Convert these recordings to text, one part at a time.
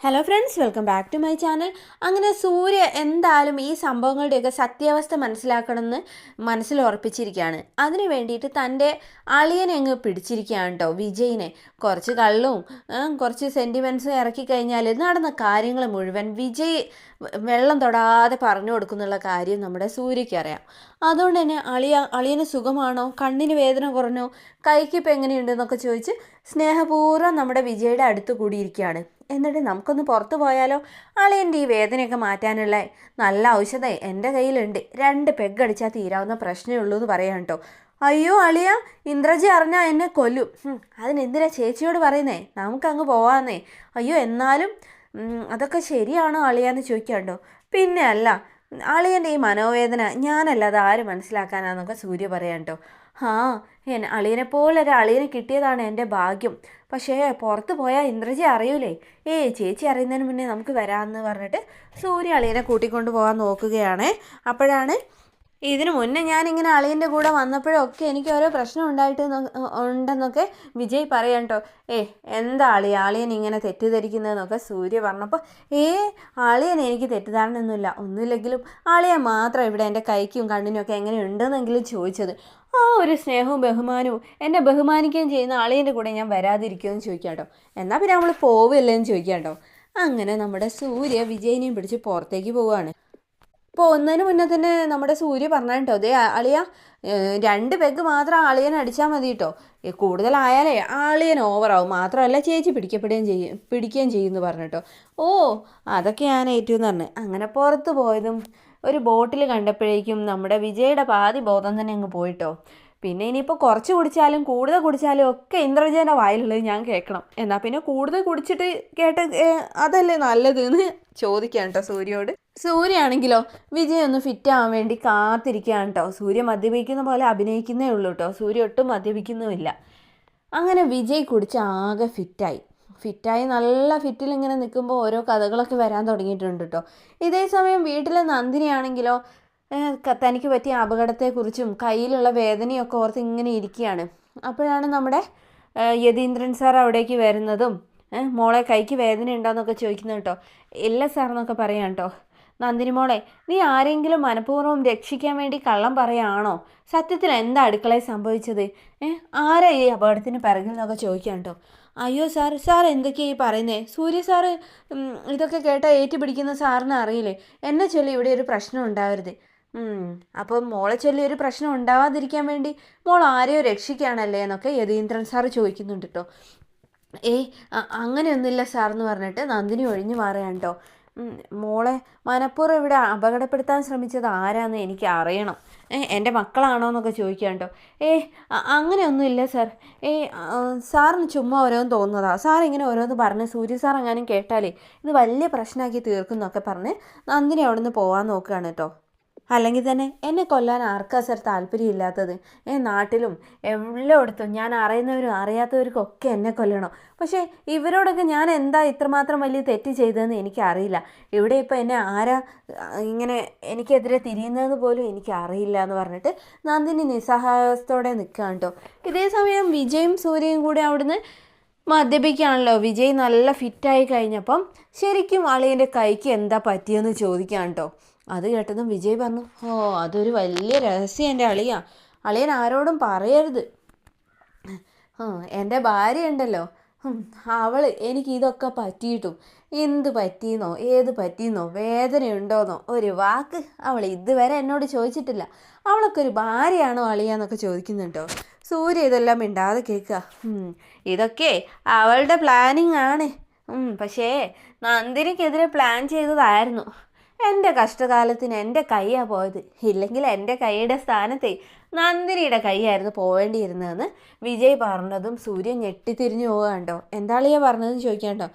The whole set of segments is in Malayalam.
Hello friends, welcome back to my channel. അങ്ങനെ സൂര്യ എന്തായാലും ഈ സംഭവങ്ങളുടെയൊക്കെ സത്യാവസ്ഥ മനസ്സിലാക്കണമെന്ന് മനസ്സിൽ ഉറപ്പിച്ചിരിക്കുകയാണ്. അതിന് വേണ്ടിയിട്ട് തൻ്റെ അളിയനെ അങ്ങ് പിടിച്ചിരിക്കുകയാണ് കേട്ടോ, വിജയിനെ. കുറച്ച് കള്ളും കുറച്ച് സെൻറ്റിമെൻറ്റ്സും ഇറക്കി കഴിഞ്ഞാൽ നടന്ന കാര്യങ്ങൾ മുഴുവൻ വിജയ് വെള്ളം തൊടാതെ പറഞ്ഞു കൊടുക്കുന്നുള്ള കാര്യം നമ്മുടെ സൂര്യയ്ക്ക് അറിയാം. അതുകൊണ്ട് തന്നെ അളിയന് സുഖമാണോ, കണ്ണിന് വേദന കുറഞ്ഞോ, കൈക്കിപ്പോൾ എങ്ങനെയുണ്ടെന്നൊക്കെ ചോദിച്ച് സ്നേഹപൂർവ്വം നമ്മുടെ വിജയുടെ അടുത്ത് കൂടിയിരിക്കുകയാണ്. എന്നിട്ട് നമുക്കൊന്ന് പുറത്തു പോയാലോ, അളിയൻ്റെ ഈ വേദനയൊക്കെ മാറ്റാനുള്ള നല്ല ഔഷധം എൻ്റെ കയ്യിലുണ്ട്, 2 പെഗ്ഗടിച്ചാൽ തീരാവുന്ന പ്രശ്നമേ ഉള്ളൂ എന്ന് പറയാം കേട്ടോ. അയ്യോ അളിയ, ഇന്ദ്രജി അറിഞ്ഞാൽ എന്നെ കൊല്ലും. അതിനെന്തിനാ ചേച്ചിയോട് പറയുന്നേ, നമുക്കങ്ങ് പോവാന്നേ. അയ്യോ എന്നാലും അതൊക്കെ ശരിയാണോ അളിയാന്ന് ചോദിക്കാണ്ടോ. പിന്നെ അല്ല, അളിയൻ്റെ ഈ മനോവേദന ഞാനല്ലാതെ ആര് മനസ്സിലാക്കാനാന്നൊക്കെ സൂര്യ പറയാം കേട്ടോ. അളിയനെപ്പോലൊരു അളിയനെ കിട്ടിയതാണ് എൻ്റെ ഭാഗ്യം. പക്ഷേ പുറത്ത് പോയാൽ ഇന്ദ്രജി അറിയൂലേ. ചേച്ചി അറിയുന്നതിന് മുന്നേ നമുക്ക് വരാമെന്ന് പറഞ്ഞിട്ട് സൂര്യ അളിയനെ കൂട്ടിക്കൊണ്ട് പോകാൻ നോക്കുകയാണ്. അപ്പോഴാണ് ഇതിനു മുന്നേ ഞാനിങ്ങനെ അളിയൻ്റെ കൂടെ വന്നപ്പോഴൊക്കെ എനിക്ക് ഓരോ പ്രശ്നം ഉണ്ടെന്നൊക്കെ വിജയ് പറയാം കേട്ടോ. എന്താ അളിയൻ ഇങ്ങനെ തെറ്റിദ്ധരിക്കുന്നതെന്നൊക്കെ സൂര്യ പറഞ്ഞപ്പോൾ അളിയൻ എനിക്ക് തെറ്റിദ്ധാരണയൊന്നുമില്ല, ഒന്നുമില്ലെങ്കിലും അളിയൻ മാത്രം ഇവിടെ എൻ്റെ കൈക്കും കണ്ണിനും ഒക്കെ എങ്ങനെ ഉണ്ടെന്നെങ്കിലും ചോദിച്ചത്. ആ ഒരു സ്നേഹവും ബഹുമാനവും എന്നെ ബഹുമാനിക്കുകയും ചെയ്യുന്ന അളിയൻ്റെ കൂടെ ഞാൻ വരാതിരിക്കുമെന്ന് ചോദിക്കാം കേട്ടോ. എന്നാൽ പിന്നെ നമ്മൾ പോവില്ലെന്ന് ചോദിക്കാം കേട്ടോ. അങ്ങനെ നമ്മുടെ സൂര്യ വിജയിനെയും പിടിച്ച് പുറത്തേക്ക് പോവുകയാണ്. പോകുന്നതിന് മുന്നേ തന്നെ നമ്മുടെ സൂര്യ പറഞ്ഞ കേട്ടോ, അതേ അളിയ 2 പെഗ് മാത്രം അളിയൻ അടിച്ചാൽ മതി കേട്ടോ, കൂടുതലായാലേ അളിയൻ ഓവറാവും, മാത്രമല്ല ചേച്ചി പിടിക്കുകയും ചെയ്യുമെന്ന് പറഞ്ഞിട്ടോ. അതൊക്കെ ഞാൻ ഏറ്റു എന്ന് പറഞ്ഞു. അങ്ങനെ പുറത്ത് പോയതും ഒരു ബോട്ടിൽ കണ്ടപ്പോഴേക്കും നമ്മുടെ വിജയുടെ പാതി ബോധം തന്നെ അങ്ങ് പോയിട്ടോ. പിന്നെ ഇനിയിപ്പോൾ കുറച്ച് കുടിച്ചാലും കൂടുതൽ കുടിച്ചാലും ഒക്കെ ഇന്ദ്രജേൻ്റെ വായിലുള്ളത് ഞാൻ കേൾക്കണം. എന്നാൽ പിന്നെ കൂടുതൽ കുടിച്ചിട്ട് അതല്ലേ നല്ലത് എന്ന് ചോദിക്കാം കേട്ടോ സൂര്യയോട്. സൂര്യ ആണെങ്കിലോ വിജയ് ഒന്ന് ഫിറ്റ് ആവാൻ വേണ്ടി കാത്തിരിക്കുകയാണ് കേട്ടോ. സൂര്യ മദ്യപിക്കുന്ന പോലെ അഭിനയിക്കുന്നേ ഉള്ളൂ കേട്ടോ, സൂര്യ ഒട്ടും മദ്യപിക്കുന്നുമില്ല. അങ്ങനെ വിജയ് കുടിച്ച് ആകെ ഫിറ്റായി നല്ല ഫിറ്റിൽ ഇങ്ങനെ നിൽക്കുമ്പോൾ ഓരോ കഥകളൊക്കെ വരാൻ തുടങ്ങിയിട്ടുണ്ട് കേട്ടോ. ഇതേ സമയം വീട്ടിലെ നന്ദിനിയാണെങ്കിലോ തനിക്ക് പറ്റിയ അപകടത്തെക്കുറിച്ചും കയ്യിലുള്ള വേദനയൊക്കെ ഓർത്ത് ഇങ്ങനെ ഇരിക്കുകയാണ്. അപ്പോഴാണ് നമ്മുടെ യതീന്ദ്രൻ സാർ അവിടേക്ക് വരുന്നതും മോളെ കൈക്ക് വേദന ഉണ്ടോയെന്നൊക്കെ ചോദിക്കുന്നത് കേട്ടോ. ഇല്ല സാർ എന്നൊക്കെ പറയാം കേട്ടോ. നന്ദിനി മോളെ, നീ ആരെങ്കിലും മനഃപൂർവ്വം രക്ഷിക്കാൻ വേണ്ടി കള്ളം പറയാണോ? സത്യത്തിൽ എന്താ അടുക്കളയിൽ സംഭവിച്ചത്? ആരാ ഈ അപകടത്തിന് പിറകിൽ എന്നൊക്കെ ചോദിക്കാം കേട്ടോ. അയ്യോ സാർ എന്തൊക്കെയാ ഈ പറയുന്നേ? സൂര്യ സാറ് ഇതൊക്കെ കേട്ടാൽ ഏറ്റുപിടിക്കുന്ന സാറിന് അറിയില്ലേ, എന്നെ ചൊല്ലി ഇവിടെ ഒരു പ്രശ്നം ഉണ്ടാവരുത്. അപ്പം മോളെ ചൊല്ലി ഒരു പ്രശ്നം ഉണ്ടാവാതിരിക്കാൻ വേണ്ടി മോൾ ആരെയോ രക്ഷിക്കുകയാണല്ലേ എന്നൊക്കെ യതീന്ദ്രൻ സാറ് ചോദിക്കുന്നുണ്ട് കേട്ടോ. അങ്ങനെയൊന്നുമില്ല സാർ എന്ന് പറഞ്ഞിട്ട് നന്ദിനി ഒഴിഞ്ഞു മാറുകയാണ് കേട്ടോ. മോളെ മനഃപൂർവ്വം ഇവിടെ അപകടപ്പെടുത്താൻ ശ്രമിച്ചത് ആരാന്ന് എനിക്ക് അറിയണം. എൻ്റെ മക്കളാണോ എന്നൊക്കെ ചോദിക്കാം കേട്ടോ. അങ്ങനെയൊന്നുമില്ല സാർ. സാറിന് ചുമ്മാ ഓരോന്ന് തോന്നുന്നതാ. സാർ ഇങ്ങനെ ഓരോന്ന് പറഞ്ഞ് സൂര്യ സാർ എങ്ങാനും കേട്ടാലേ ഇത് വലിയ പ്രശ്നമാക്കി തീർക്കുന്നൊക്കെ പറഞ്ഞ് നന്ദിനി അവിടെ നിന്ന് പോകാൻ നോക്കുകയാണ് കേട്ടോ. അല്ലെങ്കിൽ തന്നെ എന്നെ കൊല്ലാൻ ആർക്കാ സാർ താല്പര്യമില്ലാത്തത്? നാട്ടിലും എല്ലായിടത്തും ഞാൻ അറിയുന്നവരും അറിയാത്തവർക്കും ഒക്കെ എന്നെ കൊല്ലണം. പക്ഷേ ഇവരോടൊക്കെ ഞാൻ എന്താ ഇത്രമാത്രം വലിയ തെറ്റ് ചെയ്തതെന്ന് എനിക്കറിയില്ല. ഇവിടെ ഇപ്പോൾ എന്നെ ആരാ ഇങ്ങനെ എനിക്കെതിരെ തിരിയുന്നതെന്ന് പോലും എനിക്കറിയില്ല എന്ന് പറഞ്ഞിട്ട് നന്ദിനി നിസ്സഹായാവസ്ഥയോടെ നിൽക്കുകയാണ് കേട്ടോ. ഇതേ സമയം വിജയും സൂര്യയും കൂടി അവിടുന്ന് മദ്യപിക്കുകയാണല്ലോ. വിജയ് നല്ല ഫിറ്റായി കഴിഞ്ഞപ്പം ശരിക്കും അളിയൻ്റെ കൈക്ക് എന്താ പറ്റിയെന്ന് ചോദിക്കുകയാണ് കേട്ടോ. അത് കേട്ടതും വിജയ് പറഞ്ഞു, അതൊരു വലിയ രഹസ്യം എൻ്റെ അളിയൻ ആരോടും പറയരുത്. എൻ്റെ ഭാര്യ ഉണ്ടല്ലോ, അവൾ എനിക്ക് ഇതൊക്കെ പറ്റിയിട്ടും എന്ത് പറ്റിയെന്നോ ഏത് പറ്റിയെന്നോ വേദനയുണ്ടോയെന്നോ ഒരു വാക്ക് അവൾ ഇതുവരെ എന്നോട് ചോദിച്ചിട്ടില്ല. അവളൊക്കെ ഒരു ഭാര്യയാണോ അളിയാന്നൊക്കെ ചോദിക്കുന്നുണ്ടോ. സൂര്യ ഇതെല്ലാം മിണ്ടാതെ കേൾക്കുക. ഇതൊക്കെ അവളുടെ പ്ലാനിങ് ആണ്. പക്ഷേ നന്ദിനിക്കെതിരെ പ്ലാൻ ചെയ്തതായിരുന്നു. എൻ്റെ കഷ്ടകാലത്തിന് എൻ്റെ കൈയാണ് പോയത്, ഇല്ലെങ്കിൽ എൻ്റെ കൈയുടെ സ്ഥാനത്തെ നന്ദിനിയുടെ കൈയായിരുന്നു പോവേണ്ടിയിരുന്നതെന്ന് വിജയ് പറഞ്ഞതും സൂര്യൻ ഞെട്ടിത്തിരിഞ്ഞു പോകാണ്ടോ. എന്താളിയാ പറഞ്ഞതെന്ന് ചോദിക്കാം കേട്ടോ.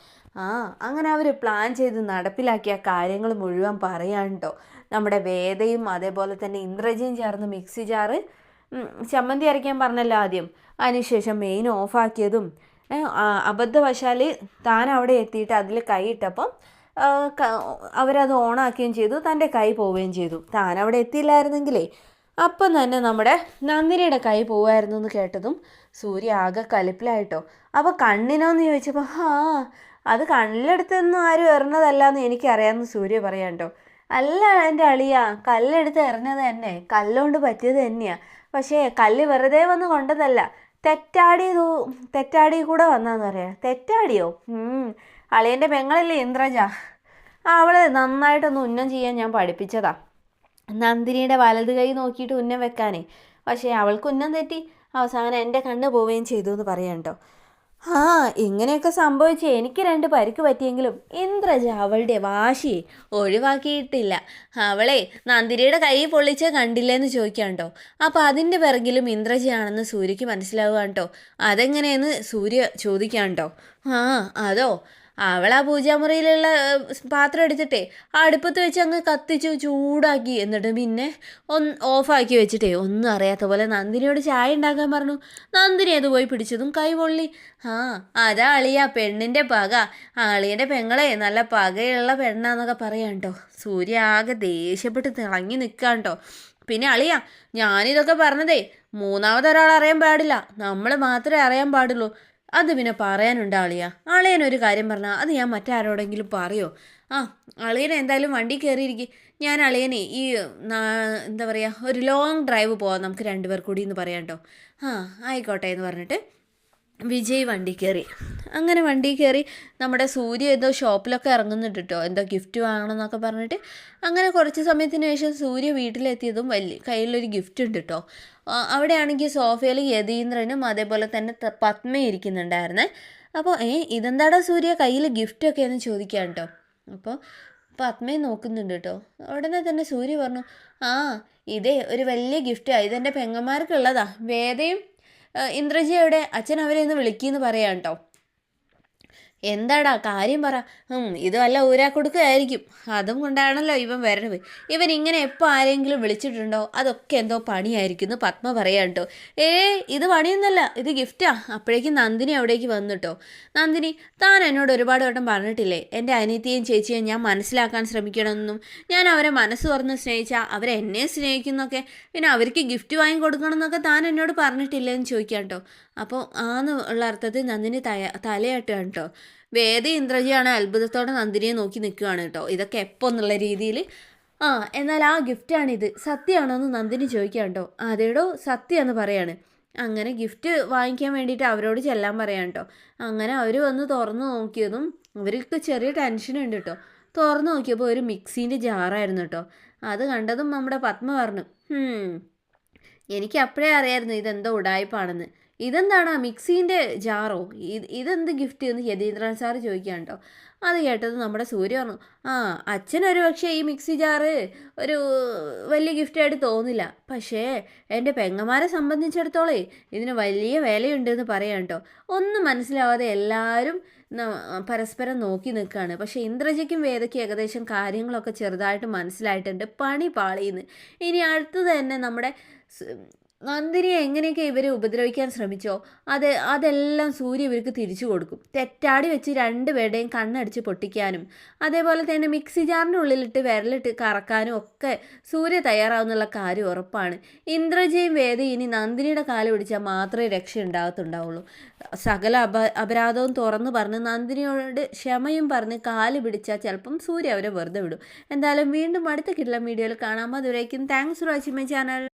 അങ്ങനെ അവർ പ്ലാൻ ചെയ്ത് നടപ്പിലാക്കിയ കാര്യങ്ങൾ മുഴുവൻ പറയാണ്ടോ. നമ്മുടെ വേദയും അതേപോലെ തന്നെ ഇന്ദ്രജിയും ചേർന്ന് മിക്സി ജാറ് ചമ്മന്തി അരയ്ക്കാൻ പറഞ്ഞല്ലോ ആദ്യം, അതിനുശേഷം മെയിൻ ഓഫാക്കിയതും അബദ്ധവശാൽ താൻ അവിടെ എത്തിയിട്ട് അതിൽ കൈയിട്ടപ്പം അവരത് ഓണാക്കുകയും ചെയ്തു, തൻ്റെ കൈ പോവുകയും ചെയ്തു. താൻ അവിടെ എത്തിയില്ലായിരുന്നെങ്കിലേ അപ്പം തന്നെ നമ്മുടെ നന്ദിനിയുടെ കൈ പോവായിരുന്നു എന്ന് കേട്ടതും സൂര്യ ആകെ കലിപ്പിലായിട്ടോ. അപ്പോൾ കണ്ണിനോന്ന് ചോദിച്ചപ്പോൾ അത് കല്ലെടുത്തൊന്നും ആരും എറിഞ്ഞതല്ല എന്ന് എനിക്കറിയാമെന്ന് സൂര്യ പറയാം കേട്ടോ. അല്ല എൻ്റെ അളിയ, കല്ലെടുത്ത് എറിഞ്ഞത് തന്നെ, കല്ലുകൊണ്ട് പറ്റിയത് തന്നെയാണ്. പക്ഷേ കല്ല് വെറുതെ വന്ന് കൊണ്ടതല്ല, തെറ്റാടി കൂടെ വന്നാന്ന് പറയാം. തെറ്റാടിയോ? അളിയൻ്റെ പെങ്ങളല്ലേ ഇന്ദ്രജ, അവള് നന്നായിട്ടൊന്ന് ഉന്നം ചെയ്യാൻ ഞാൻ പഠിപ്പിച്ചതാ, നന്ദിനിയുടെ വലത് കൈ നോക്കിയിട്ട് ഉന്നം വെക്കാനേ. പക്ഷേ അവൾക്ക് ഉന്നം തെറ്റി, അവസാനം എൻ്റെ കണ്ണ് പോവുകയും ചെയ്തു എന്ന് പറയാം കേട്ടോ. ഇങ്ങനെയൊക്കെ സംഭവിച്ച് എനിക്ക് 2 പരിക്ക് പറ്റിയെങ്കിലും ഇന്ദ്രജ അവളുടെ വാശിയെ ഒഴിവാക്കിയിട്ടില്ല. അവളെ നന്ദിനിയുടെ കൈ പൊള്ളിച്ച് കണ്ടില്ലെന്ന് ചോദിക്കാം കേട്ടോ. അപ്പോൾ അതിൻ്റെ പിറകിലും ഇന്ദ്രജയാണെന്ന് സൂര്യക്ക് മനസ്സിലാവുക കേട്ടോ. അതെങ്ങനെയെന്ന് സൂര്യ ചോദിക്കാം കേട്ടോ. അതോ, അവൾ ആ പൂജാമുറിയിലുള്ള പാത്രം എടുത്തിട്ടേ അടുപ്പത്ത് വെച്ച് അങ്ങ് കത്തിച്ചു ചൂടാക്കി, എന്നിട്ട് പിന്നെ ഓഫാക്കി വെച്ചിട്ടേ ഒന്നും അറിയാത്ത പോലെ നന്ദിനിയോട് ചായ ഉണ്ടാക്കാൻ പറഞ്ഞു. നന്ദിനി അത് പോയി പിടിച്ചതും കൈ പൊള്ളി. അതാ അളിയ പെണ്ണിൻ്റെ പക, അളിയൻ്റെ പെങ്ങളെ നല്ല പകയുള്ള പെണ്ണാന്നൊക്കെ പറയാം കേട്ടോ. സൂര്യ ആകെ ദേഷ്യപ്പെട്ട് തിളങ്ങി നിൽക്കാം കേട്ടോ. പിന്നെ അളിയ, ഞാനിതൊക്കെ പറഞ്ഞതേ മൂന്നാമതൊരാൾ അറിയാൻ പാടില്ല, നമ്മൾ മാത്രമേ അറിയാൻ പാടുള്ളൂ. അത് പിന്നെ പറയാനുണ്ട് അളിയ. അളിയനൊരു കാര്യം പറഞ്ഞാൽ അത് ഞാൻ മറ്റാരോടെങ്കിലും പറയോ? അളിയനെ എന്തായാലും വണ്ടി കയറിയിരിക്കും. ഞാൻ അളിയനെ ഈ എന്താ പറയുക, ഒരു ലോങ് ഡ്രൈവ് പോവാം നമുക്ക് 2 പേർ കൂടി എന്ന് പറയാം കേട്ടോ. ആയിക്കോട്ടെ എന്ന് പറഞ്ഞിട്ട് വിജയ് വണ്ടി കയറി. അങ്ങനെ വണ്ടി കയറി നമ്മുടെ സൂര്യ ഏതോ ഷോപ്പിലൊക്കെ ഇറങ്ങുന്നുണ്ട് കേട്ടോ, എന്തോ ഗിഫ്റ്റ് വാങ്ങണം എന്നൊക്കെ പറഞ്ഞിട്ട്. അങ്ങനെ കുറച്ച് സമയത്തിന് ശേഷം സൂര്യ വീട്ടിലെത്തിയതും കയ്യിലൊരു ഗിഫ്റ്റ് ഉണ്ട് കേട്ടോ. അവിടെയാണെങ്കിൽ സോഫയിൽ യതീന്ദ്രനും അതേപോലെ തന്നെ പത്മയും ഇരിക്കുന്നുണ്ടായിരുന്നേ. അപ്പോൾ ഇതെന്താടാ സൂര്യ കയ്യിൽ ഗിഫ്റ്റൊക്കെ എന്ന് ചോദിക്കാം കേട്ടോ. അപ്പോൾ പത്മയും നോക്കുന്നുണ്ട് കേട്ടോ. ഉടനെ തന്നെ സൂര്യ പറഞ്ഞു, ഇതേ ഒരു വലിയ ഗിഫ്റ്റാണ്, ഇതെൻ്റെ പെങ്ങന്മാർക്കുള്ളതാ. വേദയും ഇന്ദ്രജിയുടെ അച്ഛൻ അവരെ ഒന്ന് വിളിക്കുമെന്ന് പറയാം കേട്ടോ. എന്താടാ കാര്യം പറ. ഇത് വല്ല ഊരാ കൊടുക്കുകയായിരിക്കും, അതും കൊണ്ടാണല്ലോ ഇവൻ വരണത്. ഇവൻ ഇങ്ങനെ എപ്പോൾ ആരെങ്കിലും വിളിച്ചിട്ടുണ്ടോ അതൊക്കെ എന്തോ പണിയായിരിക്കും എന്ന് പത്മ പറയാം കേട്ടോ. ഇത് പണിയൊന്നുമല്ല, ഇത് ഗിഫ്റ്റാ. അപ്പോഴേക്കും നന്ദിനി അവിടേക്ക് വന്നിട്ടോ. നന്ദിനി, താൻ എന്നോട് ഒരുപാട് വട്ടം പറഞ്ഞിട്ടില്ലേ എൻ്റെ അനിയത്തിയും ചേച്ചിയും ഞാൻ മനസ്സിലാക്കാൻ ശ്രമിക്കണമെന്നും, ഞാൻ അവരെ മനസ്സ് തുറന്ന് സ്നേഹിച്ചാൽ അവരെ എന്നെ സ്നേഹിക്കുന്നൊക്കെ, പിന്നെ അവർക്ക് ഗിഫ്റ്റ് വാങ്ങി കൊടുക്കണം എന്നൊക്കെ താൻ എന്നോട് പറഞ്ഞിട്ടില്ലേ എന്ന് ചോദിക്കാം കേട്ടോ. അപ്പോൾ ഉള്ള അർത്ഥത്തിൽ നന്ദിനി തലയാട്ടുകയാണ് കേട്ടോ. വേദ ഇന്ദ്രജിയാണ് അത്ഭുതത്തോടെ നന്ദിനിയെ നോക്കി നിൽക്കുകയാണ് കേട്ടോ. ഇതൊക്കെ എപ്പോൾ എന്നുള്ള രീതിയിൽ. എന്നാൽ ആ ഗിഫ്റ്റാണിത്, സത്യമാണോ എന്ന് നന്ദിനി ചോദിക്കാം കേട്ടോ. അതേടോ സത്യമെന്ന് പറയാണ്. അങ്ങനെ ഗിഫ്റ്റ് വാങ്ങിക്കാൻ വേണ്ടിയിട്ട് അവരോട് ചെല്ലാൻ പറയാം കേട്ടോ. അങ്ങനെ അവർ വന്ന് തുറന്നു നോക്കിയതും അവർക്ക് ചെറിയ ടെൻഷനുണ്ട് കേട്ടോ. തുറന്നു നോക്കിയപ്പോൾ ഒരു മിക്സീൻ്റെ ജാറായിരുന്നു കേട്ടോ. അത് കണ്ടതും നമ്മുടെ പത്മ പറഞ്ഞു, എനിക്ക് അപ്പോഴേ അറിയായിരുന്നു ഇതെന്തോ ഉടായ്പാണെന്ന്. ഇതെന്താണ് മിക്സീൻ്റെ ജാറോ, ഇതെന്ത് ഗിഫ്റ്റ് എന്ന് യതീന്ദ്രൻ സാറ് ചോദിക്കാം കേട്ടോ. അത് കേട്ടത് നമ്മുടെ സൂര്യ പറഞ്ഞു, അച്ഛനൊരു പക്ഷേ ഈ മിക്സി ജാറ് ഒരു വലിയ ഗിഫ്റ്റായിട്ട് തോന്നില്ല, പക്ഷേ എൻ്റെ പെങ്ങന്മാരെ സംബന്ധിച്ചിടത്തോളേ ഇതിന് വലിയ വിലയുണ്ടെന്ന് പറയാം കേട്ടോ. ഒന്നും മനസ്സിലാവാതെ എല്ലാവരും പരസ്പരം നോക്കി നിൽക്കുകയാണ്. പക്ഷേ ഇന്ദ്രജയ്ക്കും വേദയ്ക്കും ഏകദേശം കാര്യങ്ങളൊക്കെ ചെറുതായിട്ട് മനസ്സിലായിട്ടുണ്ട്. പണി പാളിയെന്ന്. ഇനി അടുത്തത് തന്നെ നമ്മുടെ നന്ദിനിയെ എങ്ങനെയൊക്കെ ഇവർ ഉപദ്രവിക്കാൻ ശ്രമിച്ചോ അതെല്ലാം സൂര്യ ഇവർക്ക് തിരിച്ചു കൊടുക്കും. തെറ്റാടി വെച്ച് 2 പേരുടെയും കണ്ണടിച്ച് പൊട്ടിക്കാനും അതേപോലെ തന്നെ മിക്സി ജാറിൻ്റെ ഉള്ളിലിട്ട് വിരലിട്ട് കറക്കാനും ഒക്കെ സൂര്യ തയ്യാറാവുന്നുള്ള കാര്യം ഉറപ്പാണ്. ഇന്ദ്രജയും വേദയും ഇനി നന്ദിനിയുടെ കാല് പിടിച്ചാൽ മാത്രമേ രക്ഷ ഉണ്ടാകത്തുണ്ടാവുള്ളൂ. സകല അപരാധവും തുറന്നു പറഞ്ഞ് നന്ദിനിയോട് ക്ഷമയും പറഞ്ഞ് കാല് പിടിച്ചാൽ ചിലപ്പം സൂര്യ അവരെ വെറുതെ വിടും. എന്തായാലും വീണ്ടും അടുത്ത കിട്ടുന്ന വീഡിയോയിൽ കാണാം. അതുവരേക്കും thanks for watching my channel.